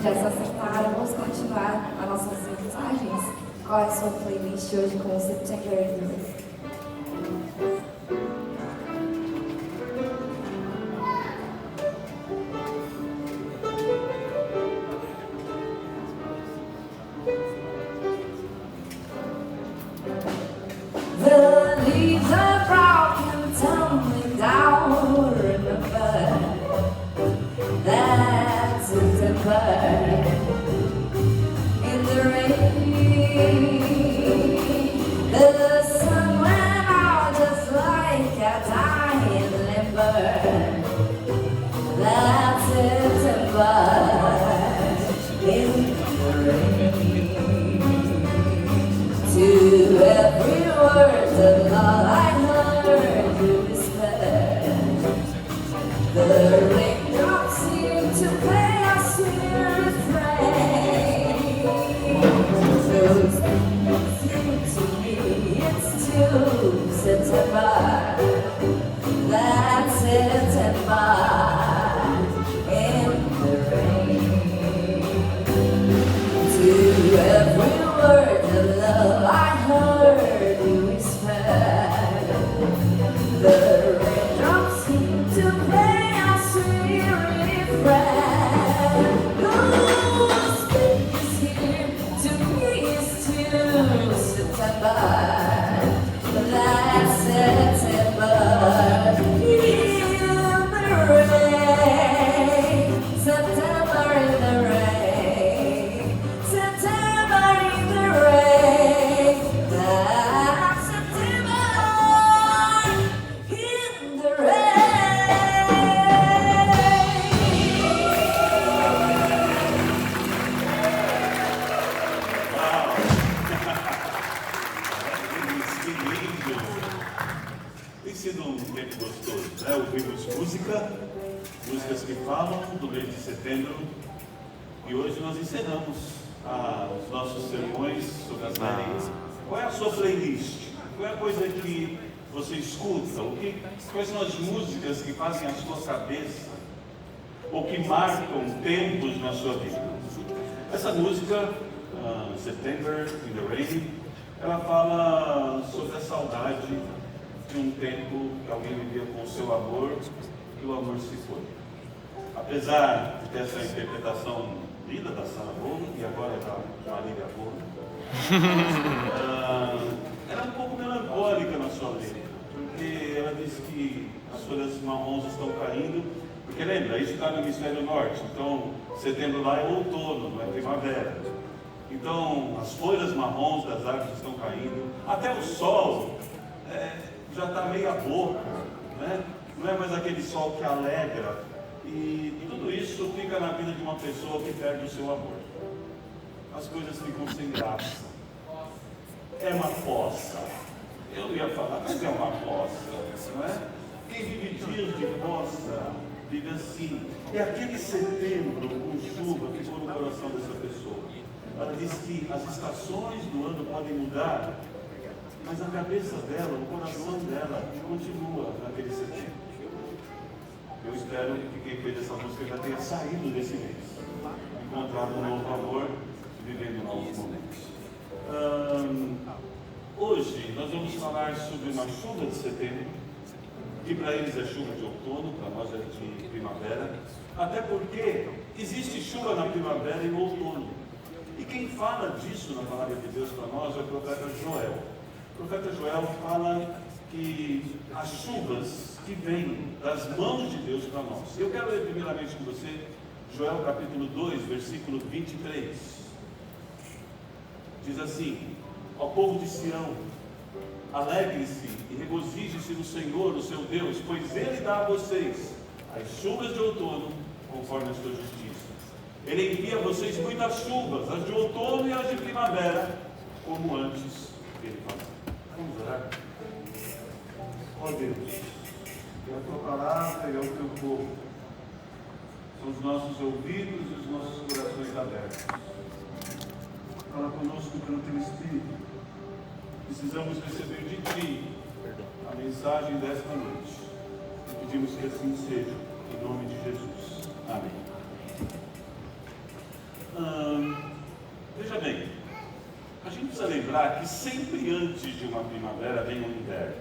já se acertaram, vamos continuar as nossas mensagens. Qual é a sua playlist hoje com o September in the Rain? Músicas que falam do mês de setembro, e hoje nós encerramos os nossos sermões sobre as séries. Qual é a sua playlist? Qual é a coisa que você escuta? Quais são as músicas que fazem a sua cabeça ou que marcam tempos na sua vida? Essa música, September in the Rain, ela fala sobre a saudade de um tempo que alguém vivia com o seu amor e o amor se foi. Apesar de ter essa interpretação linda da Sarah Vaughan e agora da Marília Vaughan, ela é um pouco melancólica na sua letra, porque ela diz que as folhas marrons estão caindo, porque lembra, isso está no hemisfério norte, então setembro lá é outono, não é primavera. Então as folhas marrons das árvores estão caindo, até o sol já está meia boca, né? Não é mais aquele sol que alegra, e tudo isso fica na vida de uma pessoa que perde o seu amor. As coisas ficam sem graça. É uma fossa. Eu ia falar, mas é uma fossa, não é? Quem vive dias de fossa vive assim. E aquele setembro com chuva ficou no coração dessa pessoa. Ela diz que as estações do ano podem mudar, mas a cabeça dela, o coração dela continua naquele setembro. Eu espero que quem fez essa música já tenha saído desse mês, encontrado um novo amor e vivendo novos momentos. Hoje nós vamos falar sobre uma chuva de setembro, que para eles é chuva de outono, para nós é de primavera, até porque existe chuva na primavera e no outono. E quem fala disso na palavra de Deus para nós é o profeta Joel. O profeta Joel fala que as chuvas que vêm das mãos de Deus para nós. Eu quero ler primeiramente com você Joel capítulo 2, versículo 23. Diz assim: ó povo de Sião, alegre-se e regozije-se no Senhor, o seu Deus, pois Ele dá a vocês as chuvas de outono conforme a sua justiça. Ele envia a vocês muitas chuvas, as de outono e as de primavera, como antes Ele falou. Vamos orar? Ó Deus, é a tua palavra e é o teu povo. São os nossos ouvidos e os nossos corações abertos. Fala conosco pelo teu Espírito. Precisamos receber de ti a mensagem desta noite. E pedimos que assim seja, em nome de Jesus. Amém. lembrar que sempre antes de uma primavera vem um inverno.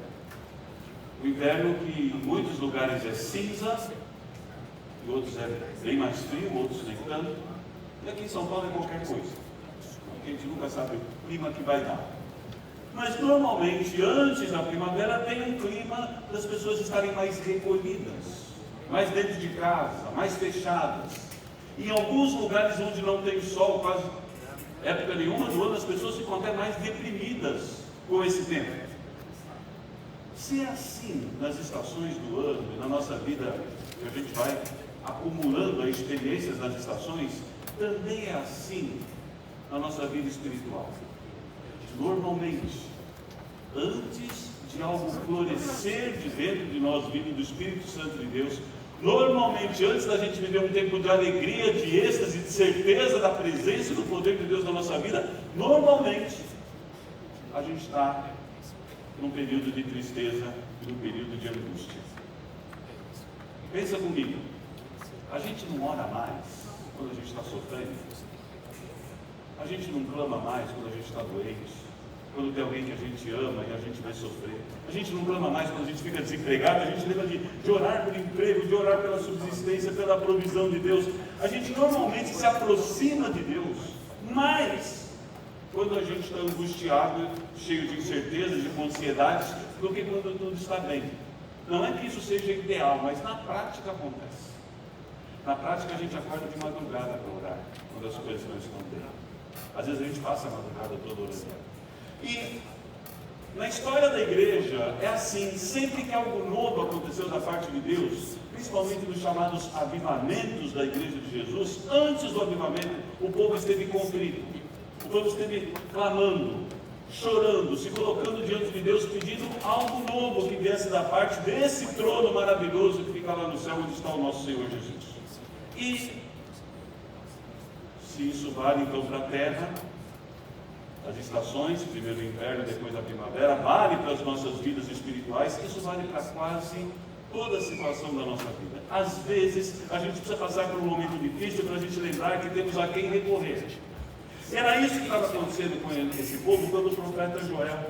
O inverno que em muitos lugares é cinza, em outros é bem mais frio, outros nem tanto. E aqui em São Paulo é qualquer coisa. A gente nunca sabe o clima que vai dar. Mas normalmente, antes da primavera, vem um clima das pessoas estarem mais recolhidas, mais dentro de casa, mais fechadas. Em alguns lugares onde não tem sol, quase época nenhuma do ano, as pessoas ficam até mais deprimidas com esse tempo. Se é assim nas estações do ano e na nossa vida, que a gente vai acumulando as experiências das estações, também é assim na nossa vida espiritual. Normalmente, antes de algo florescer de dentro de nós, vindo do Espírito Santo de Deus, normalmente, antes da gente viver um tempo de alegria, de êxtase, de certeza da presença e do poder de Deus na nossa vida, normalmente, a gente está num período de tristeza e num período de angústia. Pensa comigo, a gente não ora mais quando a gente está sofrendo, a gente não clama mais quando a gente está doente, quando tem alguém que a gente ama e a gente vai sofrer, a gente não clama mais quando a gente fica desempregado, a gente lembra de orar por emprego, de orar pela subsistência, pela provisão de Deus. A gente normalmente se aproxima de Deus mais quando a gente está angustiado, cheio de incertezas, de ansiedades, do que quando tudo está bem. Não é que isso seja ideal, mas na prática acontece. Na prática a gente acorda de madrugada para orar, quando as coisas não estão bem. Às vezes a gente passa a madrugada toda orando. E na história da igreja é assim, sempre que algo novo aconteceu da parte de Deus, principalmente nos chamados avivamentos da igreja de Jesus, antes do avivamento o povo esteve contrito, o povo esteve clamando, chorando, se colocando diante de Deus, pedindo algo novo que viesse da parte desse trono maravilhoso que fica lá no céu, onde está o nosso Senhor Jesus. E se isso vale então para a terra, as estações, primeiro o inverno, depois a primavera, vale para as nossas vidas espirituais, isso vale para quase toda a situação da nossa vida. Às vezes, a gente precisa passar por um momento difícil para a gente lembrar que temos a quem recorrer. Era isso que estava acontecendo com esse povo quando o profeta Joel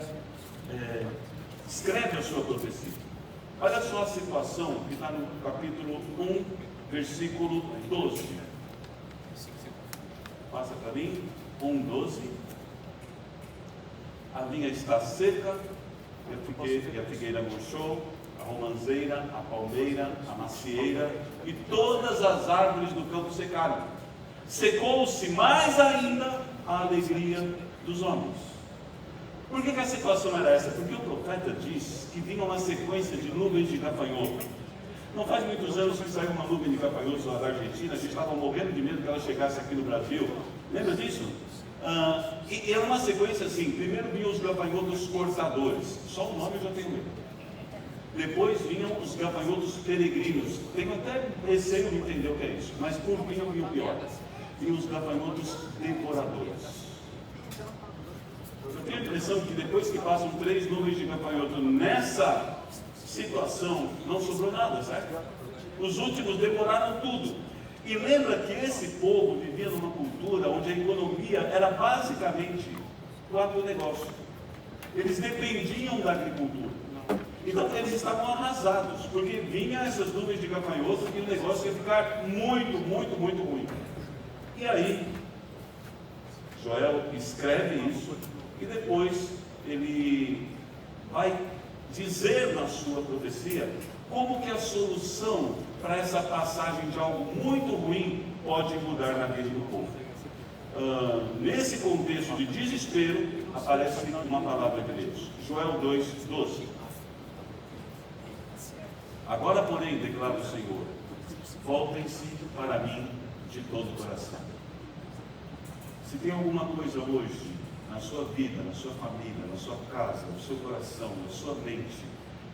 escreve a sua profecia. Olha só a situação que está no capítulo 1, versículo 12. Passa para mim, 1:12. A vinha está seca, e a figueira murchou, a romanceira, a palmeira, a macieira e todas as árvores do campo secaram. Secou-se mais ainda a alegria dos homens. Por que a situação era essa? Porque o profeta diz que vinha uma sequência de nuvens de gafanhoto. Não faz muitos anos que saiu uma nuvem de gafanhotos lá da Argentina, a gente estava morrendo de medo que ela chegasse aqui no Brasil. Lembra disso? E era uma sequência assim: primeiro vinham os gafanhotos cortadores, só o nome eu já tenho medo. Depois vinham os gafanhotos peregrinos, tenho até receio de entender o que é isso, mas por fim vinha o pior: vinham os gafanhotos devoradores. Eu tenho a impressão que depois que passam 3 nuvens de gafanhoto nessa situação, não sobrou nada, certo? Os últimos devoraram tudo. E lembra que esse povo vivia numa cultura onde a economia era basicamente o agronegócio. Eles dependiam da agricultura. Então eles estavam arrasados, porque vinham essas nuvens de gafanhoto e o negócio ia ficar muito, muito, muito ruim. E aí, Joel escreve isso e depois ele vai dizer na sua profecia como que a solução para essa passagem de algo muito ruim pode mudar na vida do povo. Nesse contexto de desespero, aparece uma palavra de Deus. Joel 2:12. Agora, porém, declara o Senhor, voltem-se para mim de todo o coração. Se tem alguma coisa hoje, na sua vida, na sua família, na sua casa, no seu coração, na sua mente,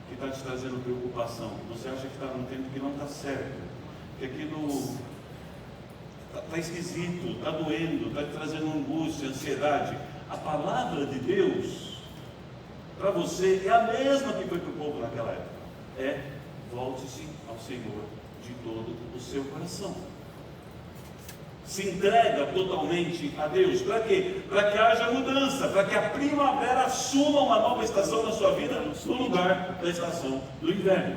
que está te trazendo preocupação, você acha que está num tempo que não está certo, que aquilo está esquisito, está doendo, está te trazendo angústia, ansiedade, a palavra de Deus para você é a mesma que foi para o povo naquela época: volte-se ao Senhor de todo o seu coração. se entrega totalmente a Deus. Para quê? Para que haja mudança, para que a primavera assuma uma nova estação na sua vida no lugar da estação do inverno.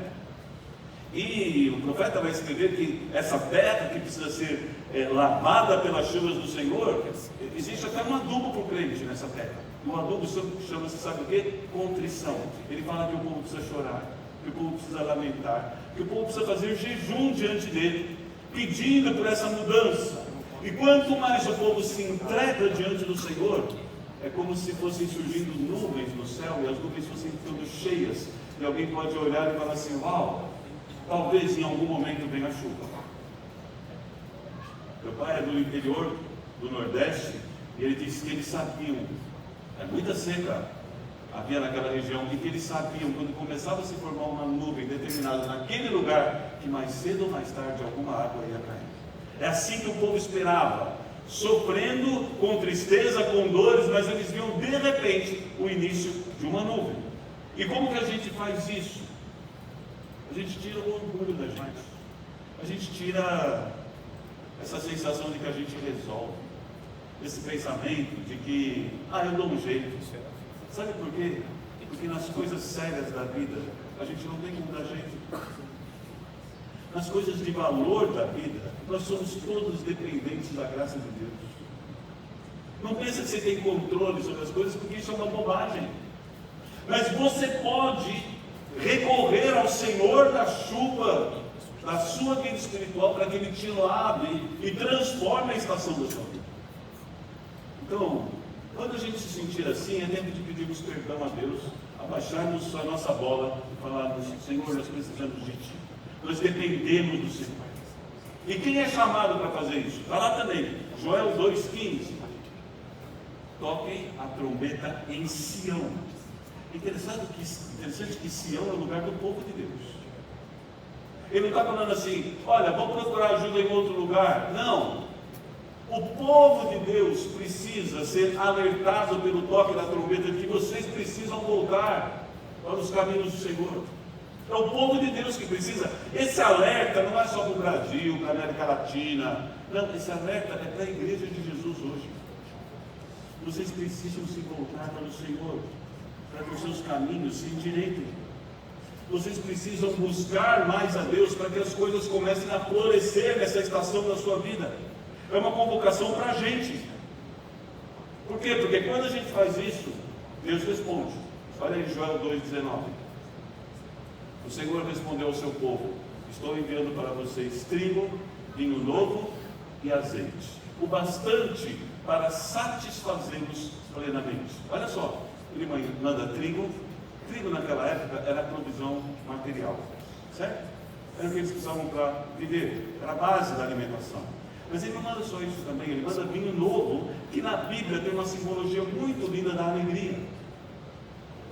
E o profeta vai escrever que essa terra que precisa ser lavada pelas chuvas do Senhor, existe até um adubo para o crente nessa terra. E o adubo chama-se, sabe o quê? Contrição. Ele fala que o povo precisa chorar, que o povo precisa lamentar, que o povo precisa fazer jejum diante dele, pedindo por essa mudança. E quanto mais o povo se entrega diante do Senhor, é como se fossem surgindo nuvens no céu, e as nuvens fossem ficando cheias, e alguém pode olhar e falar assim: uau, talvez em algum momento venha a chuva. Meu pai é do interior do Nordeste, e ele disse que eles sabiam, muita seca havia naquela região, e que eles sabiam, quando começava a se formar uma nuvem determinada naquele lugar, que mais cedo ou mais tarde alguma água ia cair. É assim que o povo esperava, sofrendo com tristeza, com dores, mas eles viam de repente o início de uma nuvem. E como que a gente faz isso? A gente tira o orgulho da gente, a gente tira essa sensação de que a gente resolve, esse pensamento de que, eu dou um jeito. Sabe por quê? Porque nas coisas sérias da vida, a gente não tem como dar jeito. Nas coisas de valor da vida, nós somos todos dependentes da graça de Deus. Não pensa que você tem controle sobre as coisas, porque isso é uma bobagem. Mas você pode recorrer ao Senhor da chuva, da sua vida espiritual, para que Ele te lave e transforme a estação da sua vida. Então, quando a gente se sentir assim, é tempo de pedirmos perdão a Deus, abaixarmos a nossa bola e falarmos: Senhor, nós precisamos de Ti, nós dependemos do Senhor. E quem é chamado para fazer isso? Está lá também, Joel 2,15. Toquem a trombeta em Sião. Interessante que Sião é o lugar do povo de Deus. Ele não está falando assim: olha, vamos procurar ajuda em outro lugar. Não. O povo de Deus precisa ser alertado pelo toque da trombeta de que vocês precisam voltar para os caminhos do Senhor. É o povo de Deus que precisa. Esse alerta não é só para o Brasil, para a América Latina. Não, esse alerta é para a igreja de Jesus hoje. Vocês precisam se voltar para o Senhor, para que os seus caminhos se endireitem. Vocês precisam buscar mais a Deus para que as coisas comecem a florescer nessa estação da sua vida. É uma convocação para a gente. Por quê? Porque quando a gente faz isso, Deus responde. Olha aí Joel 2,19. O Senhor respondeu ao seu povo: estou enviando para vocês trigo, vinho novo e azeite, o bastante para satisfazê-los plenamente. Olha só, ele manda trigo. Trigo naquela época era a provisão material, certo? Era o que eles precisavam para viver, era a base da alimentação. Mas ele não manda só isso também, ele manda vinho novo, que na Bíblia tem uma simbologia muito linda da alegria.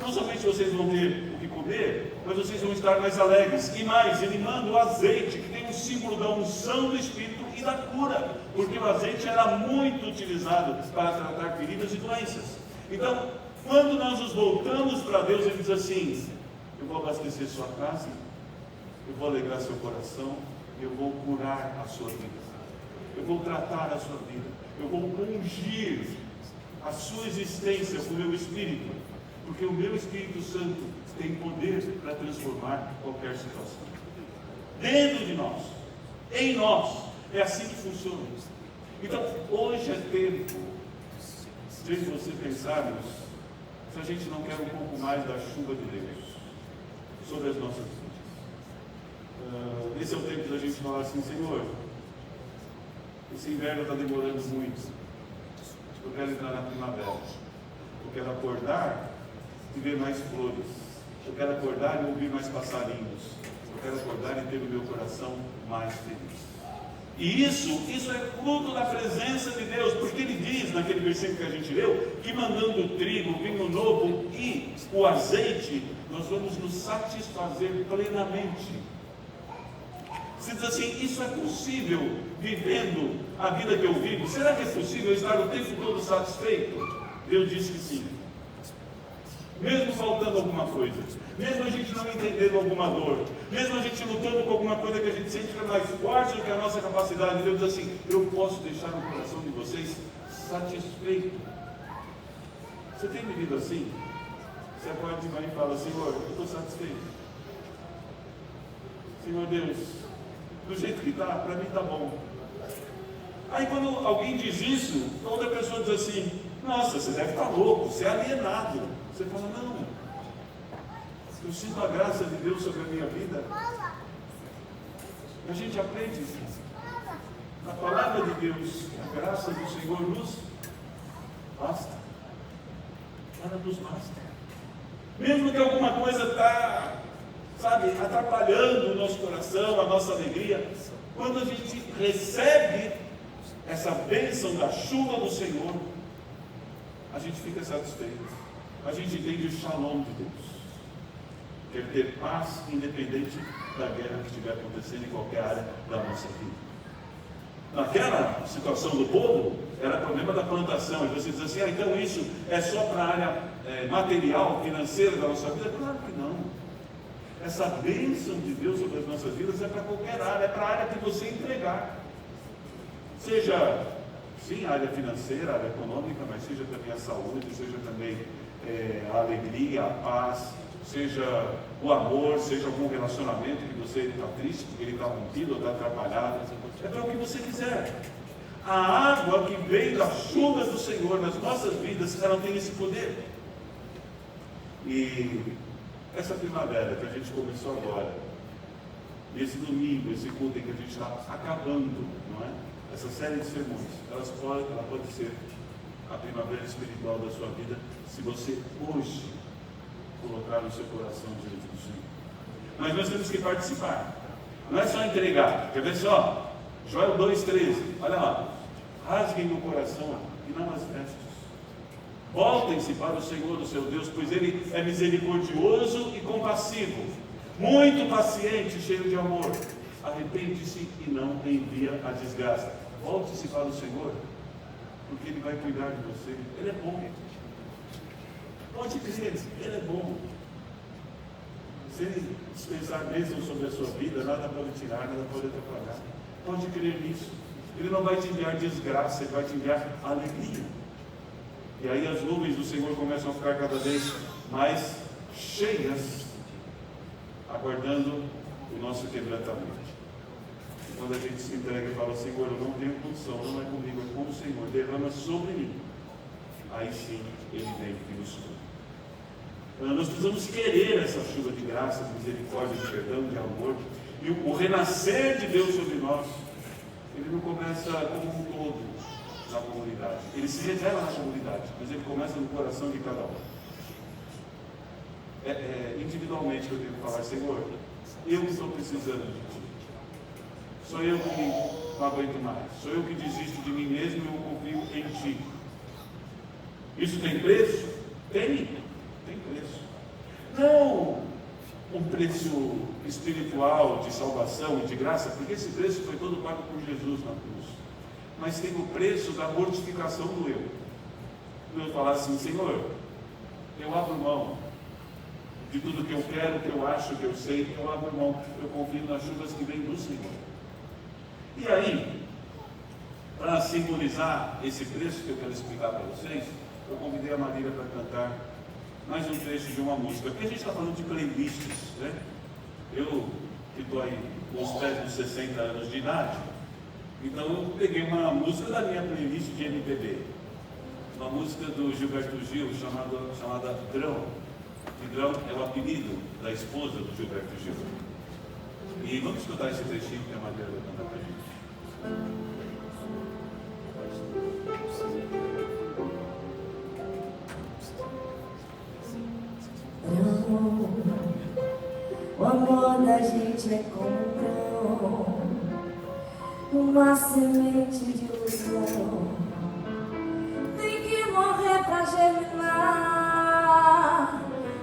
Não somente vocês vão ter o que comer, mas vocês vão estar mais alegres. E mais, ele manda o azeite, que tem um símbolo da unção do Espírito e da cura, porque o azeite era muito utilizado para tratar feridas e doenças. Então, quando nós nos voltamos para Deus, Ele diz assim: eu vou abastecer sua casa, eu vou alegrar seu coração, eu vou curar a sua vida, eu vou tratar a sua vida, eu vou ungir a sua existência com o meu Espírito, porque o meu Espírito Santo tem poder para transformar qualquer situação. Dentro de nós, em nós, é assim que funciona. Então, hoje é tempo de você pensarmos se a gente não quer um pouco mais da chuva de Deus sobre as nossas vidas. Esse é o tempo da gente falar assim: Senhor, esse inverno está demorando muito, eu quero entrar na primavera, eu quero acordar e ver mais flores, eu quero acordar e ouvir mais passarinhos, eu quero acordar e ter o meu coração mais feliz. E isso é fruto da presença de Deus, porque Ele diz naquele versículo que a gente leu, que mandando o trigo, o vinho novo e o azeite, nós vamos nos satisfazer plenamente. Você diz assim: isso é possível vivendo a vida que eu vivo? Será que é possível estar o tempo todo satisfeito? Deus diz que sim. mesmo faltando alguma coisa, mesmo a gente não entendendo alguma dor, mesmo a gente lutando com alguma coisa que a gente sente que é mais forte do que a nossa capacidade, Deus diz assim: eu posso deixar o coração de vocês satisfeito. Você tem vivido assim? Você acorda de manhã e fala: Senhor, eu estou satisfeito. Senhor Deus, do jeito que está, para mim está bom. Aí quando alguém diz isso, outra pessoa diz assim: nossa, você deve estar louco, você é alienado. Você fala: não, eu sinto a graça de Deus sobre a minha vida. A gente aprende isso. Na palavra de Deus, a graça do Senhor nos basta. Ela nos basta. Mesmo que alguma coisa está, atrapalhando o nosso coração, a nossa alegria, quando a gente recebe essa bênção da chuva do Senhor, a gente fica satisfeito. A gente entende o shalom de Deus. Quer ter paz independente da guerra que estiver acontecendo em qualquer área da nossa vida. Naquela situação do povo, era problema da plantação. E você diz assim: então isso é só para a área material, financeira da nossa vida? Claro que não. Essa bênção de Deus sobre as nossas vidas é para qualquer área, é para a área que você entregar. Seja, sim, a área financeira, a área econômica, mas seja também a saúde, seja também a alegria, a paz, seja o amor, seja algum relacionamento que você está triste, porque ele está rompido ou está atrapalhado. É para o que você quiser. A água que vem da chuva do Senhor nas nossas vidas, ela tem esse poder. E essa primavera que a gente começou agora, esse domingo, esse culto em que a gente está acabando, não é? Essa série de sermões, ela pode ser a primavera espiritual da sua vida, se você hoje colocar o seu coração diante do Senhor. Mas nós temos que participar. Não é só entregar. Quer ver só? Joel 2,13. Olha lá. Rasguem o coração e não as vestes. Voltem-se para o Senhor, o seu Deus, pois Ele é misericordioso e compassivo, muito paciente, cheio de amor. Arrepende-se e não envia a desgraça. Volte-se para o Senhor, porque Ele vai cuidar de você. Ele é bom. Pode crer, Ele é bom. Se Ele dispensar bênçãos sobre a sua vida, nada pode tirar, nada pode atrapalhar. Pode crer nisso. Ele não vai te enviar desgraça, Ele vai te enviar alegria. E aí as nuvens do Senhor começam a ficar cada vez mais cheias, aguardando o nosso quebrantamento. E quando a gente se entrega e fala: Senhor, eu não tenho condição, não é comigo, é com o Senhor, derrama sobre mim. Aí sim, Ele vem e nos cura. Nós precisamos querer essa chuva de graça, de misericórdia, de perdão, de amor. E o renascer de Deus sobre nós, ele não começa como um todo na comunidade. Ele se revela na comunidade, mas ele começa no coração de cada um. Individualmente que eu tenho que falar: Senhor, eu estou precisando de Ti. Sou eu que não aguento mais. Sou eu que desisto de mim mesmo e eu confio em Ti. Isso tem preço? Tem preço. Não um preço espiritual de salvação e de graça, porque esse preço foi todo pago por Jesus na cruz. Mas tem o preço da mortificação do eu. Eu falar assim: Senhor, eu abro mão de tudo que eu quero, que eu acho, que eu sei, eu abro mão, eu confio nas chuvas que vêm do Senhor. E aí, para simbolizar esse preço que eu quero explicar para vocês, eu convidei a Marília para cantar mais um trecho de uma música, porque a gente está falando de playlists, né? Eu que estou aí nos pés dos 60 anos de idade, então eu peguei uma música da minha playlist de MPB, uma música do Gilberto Gil chamada Drão. E Drão é o apelido da esposa do Gilberto Gil. E vamos escutar esse trechinho que a Maria vai cantar para a gente. O amor da gente é como um grão, uma semente de ilusão. Tem que morrer pra germinar,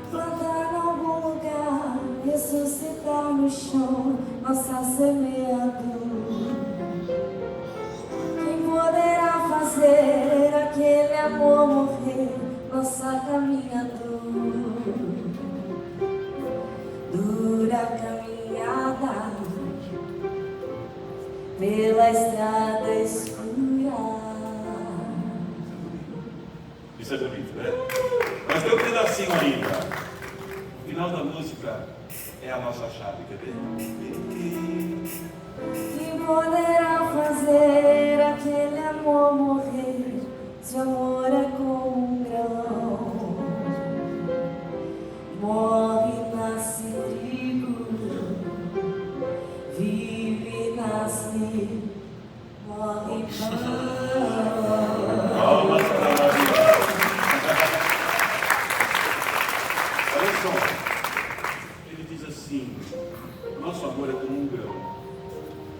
plantar em algum lugar, ressuscitar no chão nossa semeadura. Quem poderá fazer aquele amor morrer, nossa caminhadora? pela estrada escura. Isso é bonito, né? Mas tem um pedacinho ainda. O final da música é a nossa chave, quer ver? Que poderá fazer aquele amor morrer se o amor é como um grão? Morre, nasce trigo, vive, nasce, morre pão. Palmas para a vida. Olha só. Ele diz assim: nosso amor é como um grão.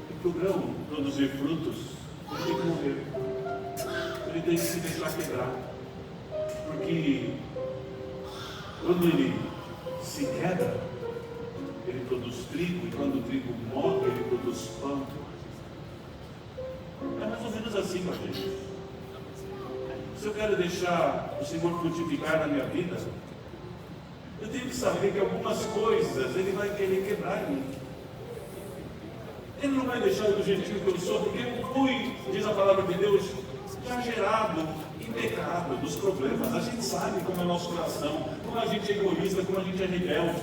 E para o grão produzir frutos, ele tem que morrer. Ele tem que se deixar quebrar. Porque quando ele se quebra, ele produz trigo, e quando o trigo morre, ele produz pão. É mais ou menos assim com a gente. Se eu quero deixar o Senhor frutificar na minha vida, eu tenho que saber que algumas coisas Ele vai querer quebrar em mim. Ele não vai deixar eu do jeitinho que eu sou, porque eu fui, diz a palavra de Deus, já gerado em pecado dos problemas. A gente sabe como é o nosso coração, como a gente é egoísta, como a gente é rebelde,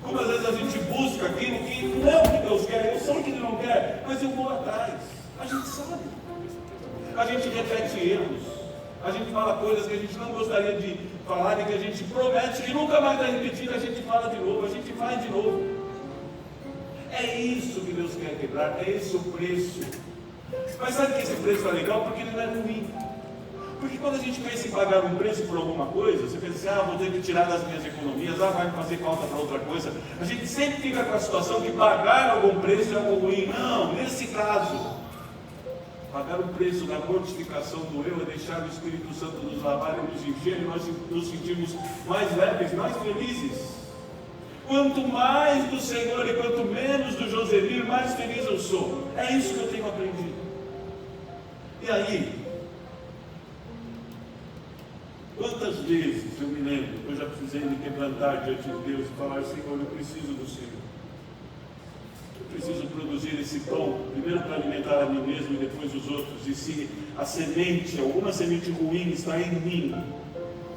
como às vezes a gente busca aquilo que não é o que Deus quer. Eu sei que Ele não quer, mas eu vou atrás. A gente sabe. A gente repete erros. A gente fala coisas que a gente não gostaria de falar e que a gente promete que nunca mais vai repetir, a gente fala de novo, a gente faz de novo. É isso que Deus quer quebrar, é esse o preço. Mas sabe que esse preço é legal? Porque ele não é ruim. Porque quando a gente pensa em pagar um preço por alguma coisa, você pensa assim, vou ter que tirar das minhas economias, vai me fazer falta para outra coisa. A gente sempre fica com a situação que pagar algum preço é algo ruim. Não, nesse caso, pagar o preço da mortificação do eu é deixar o Espírito Santo nos lavar e nos encher, e nós nos sentimos mais leves, mais felizes. Quanto mais do Senhor e quanto menos do Josemir, mais feliz eu sou. É isso que eu tenho aprendido. E aí, quantas vezes eu me lembro, eu já precisei me quebrantar diante de Deus e falar, Senhor, eu preciso do Senhor. Eu preciso produzir esse pão, primeiro para alimentar a mim mesmo e depois os outros. E se a semente, alguma semente ruim está em mim,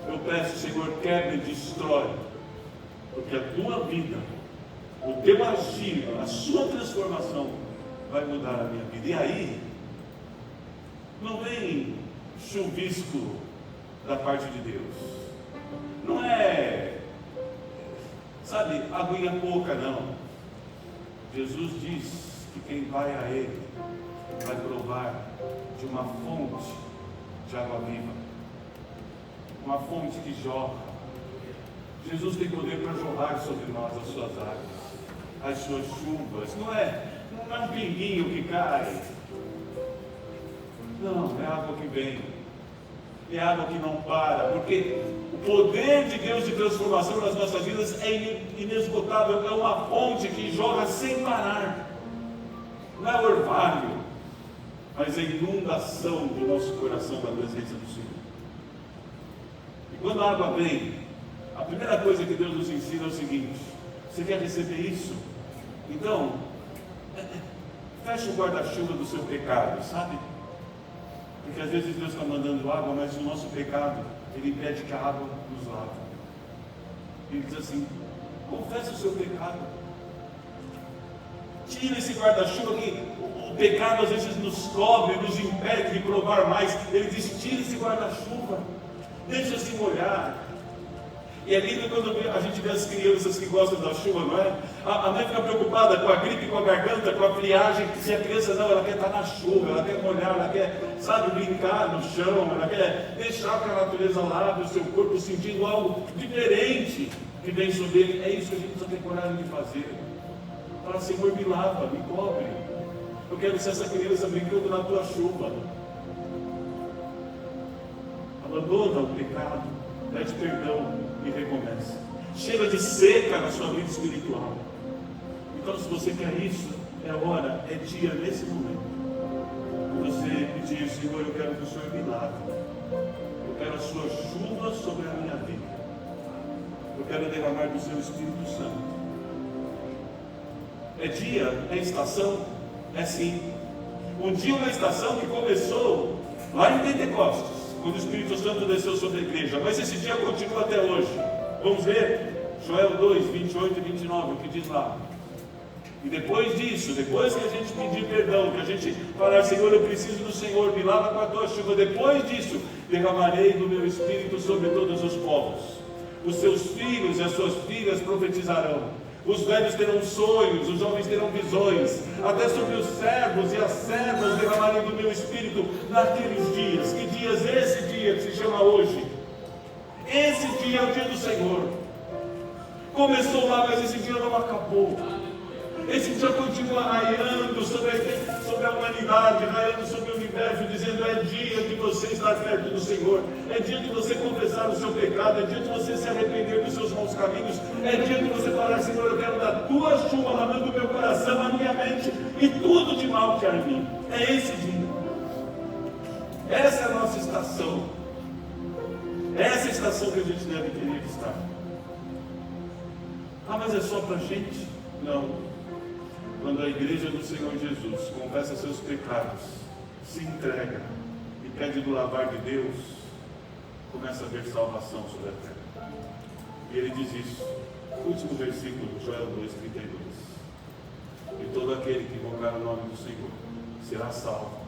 eu peço, Senhor, quebra e destrói. Porque a tua vida, o teu agir, a sua transformação vai mudar a minha vida. E aí, não vem chuvisco da parte de Deus. Não é, sabe, aguinha pouca, não. Jesus diz que quem vai a Ele vai provar de uma fonte de água viva, uma fonte que jorra. Jesus tem poder para jorrar sobre nós as suas águas, as suas chuvas. Não é um pinguinho que cai. Não, é água que vem. É água que não para, porque o poder de Deus de transformação nas nossas vidas é inesgotável, é uma fonte que jorra sem parar. Não é orvalho, mas é inundação do nosso coração da presença do Senhor. E quando a água vem, a primeira coisa que Deus nos ensina é o seguinte: você quer receber isso? Então, fecha o guarda-chuva do seu pecado, sabe? Porque às vezes Deus está mandando água, mas o nosso pecado, Ele impede que a água nos lave. Ele diz assim, confessa o seu pecado. Tira esse guarda-chuva que o pecado às vezes nos cobre, nos impede de provar mais. Ele diz, tira esse guarda-chuva, deixa-se molhar. E é lindo quando a gente vê as crianças que gostam da chuva, não é? A mãe fica preocupada com a gripe, com a garganta, com a friagem, e a criança não, ela quer estar na chuva, ela quer molhar, ela quer, sabe, brincar no chão, ela quer deixar que a natureza lave o seu corpo, sentindo algo diferente que vem sobre ele. É isso que a gente precisa ter coragem de fazer. Falar, Senhor, me lava, me cobre. Eu quero ser essa criança brincando na tua chuva. Abandona o pecado, pede perdão e recomeça. Chega de seca na sua vida espiritual. Então, se você quer isso, é hora, é dia nesse momento. Você pedir, Senhor, eu quero que o Senhor me lave. Eu quero a sua chuva sobre a minha vida. Eu quero derramar do seu Espírito Santo. É dia, é estação, é sim. Um dia, uma estação que começou lá em Pentecostes, quando o Espírito Santo desceu sobre a igreja, mas esse dia continua até hoje. Vamos ver? Joel 2, 28 e 29, o que diz lá. E depois disso, depois que a gente pedir perdão, que a gente falar, Senhor, eu preciso do Senhor, me lava com a tua chuva, depois disso, derramarei do meu Espírito sobre todos os povos. Os seus filhos e as suas filhas profetizarão. Os velhos terão sonhos, os jovens terão visões. Até sobre os servos e as servas derramarei do meu Espírito naqueles dias. Que dias? Esse dia que se chama hoje. Esse dia é o dia do Senhor. Começou lá, mas esse dia não acabou. Esse dia continua raiando sobre a humanidade, raiando sobre o universo, dizendo: é dia de você estar perto do Senhor, é dia de você confessar o seu pecado, é dia de você se arrepender dos seus maus caminhos, é dia de você falar: Senhor, eu quero dar tua chuva lavando o meu coração, a minha mente e tudo de mal que há em mim. É esse dia. Essa é a nossa estação. Essa é a estação que a gente deve querer estar. Ah, mas é só para a gente? Não. Quando a igreja do Senhor Jesus confessa seus pecados, se entrega e pede do lavar de Deus, começa a haver salvação sobre a terra. E ele diz isso, último versículo, Joel 2,32. E todo aquele que invocar o nome do Senhor será salvo,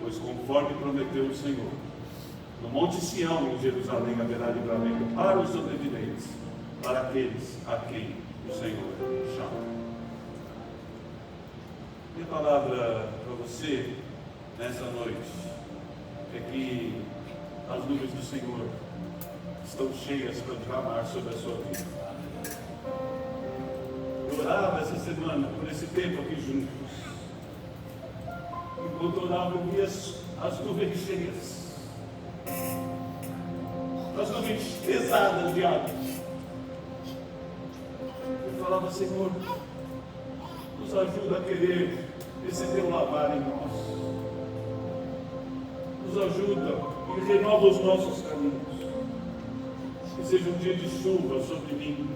pois conforme prometeu o Senhor, no Monte Sião, em Jerusalém, haverá livramento para os sobreviventes, para aqueles a quem o Senhor chama. Minha palavra para você nessa noite é que as nuvens do Senhor estão cheias para derramar sobre a sua vida. Eu orava essa semana por esse tempo aqui juntos. Enquanto orava, eu via as nuvens cheias, as nuvens pesadas de água. Eu falava: Senhor, nos ajuda a querer esse teu lavar em nós. Nos ajuda e renova os nossos caminhos. Que seja um dia de chuva sobre mim,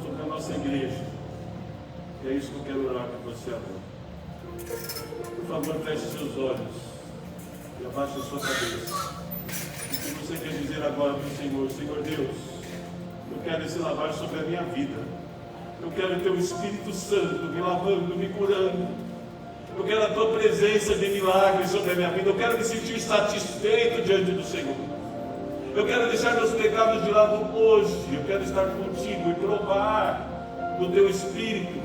sobre a nossa igreja. E é isso que eu quero orar com você agora. Por favor, feche seus olhos e abaixe a sua cabeça. E se você quer dizer agora para o Senhor: Senhor Deus, eu quero esse lavar sobre a minha vida. Eu quero o teu Espírito Santo me lavando, me curando. Eu quero a tua presença de milagres sobre a minha vida. Eu quero me sentir satisfeito diante do Senhor. Eu quero deixar meus pecados de lado hoje. Eu quero estar contigo e provar do teu Espírito.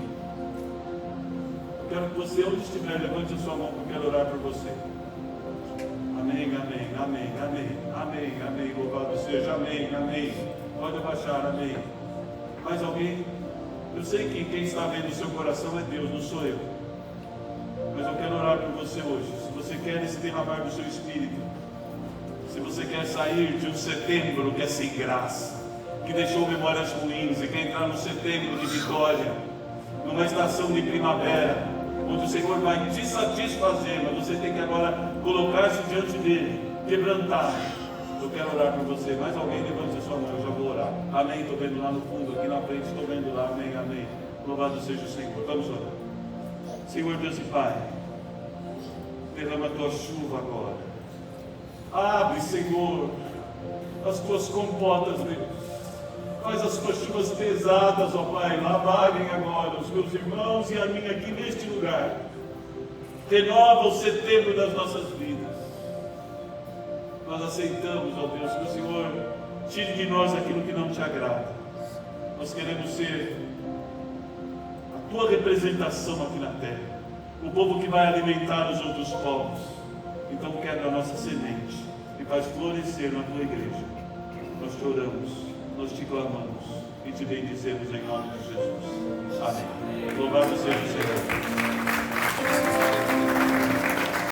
Eu quero que você, onde estiver, levante a sua mão, que eu quero orar por você. Amém, amém, amém, amém, amém, amém. Louvado seja, amém, amém. Pode abaixar, amém. Mais alguém? Eu sei que quem está vendo o seu coração é Deus, não sou eu. Mas eu quero orar por você hoje. Se você quer esse derramar do seu Espírito, se você quer sair de um setembro que é sem graça, que deixou memórias ruins, e quer entrar no setembro de vitória, numa estação de primavera, onde o Senhor vai te satisfazer, mas você tem que agora colocar-se diante dele, quebrantar. Eu quero orar por você. Mais alguém? Levante a sua mão, eu já vou orar. Amém. Estou vendo lá no fundo, aqui na frente, estou vendo lá. Amém, amém. Louvado seja o Senhor. Vamos orar. Senhor Deus e Pai, derrama a tua chuva agora. Abre, Senhor, as tuas comportas, Deus. Faz as tuas chuvas pesadas, ó Pai, lavarem agora os meus irmãos e a mim aqui neste lugar. Renova o setembro das nossas vidas. Nós aceitamos, ó Deus, que o Senhor tire de nós aquilo que não te agrada. Nós queremos ser a tua representação aqui na terra, o povo que vai alimentar os outros povos. Então quebra a nossa semente e faz florescer na tua igreja. Nós te oramos, nós te clamamos e te bendizemos em nome de Jesus. Amém. Louvado seja o Senhor.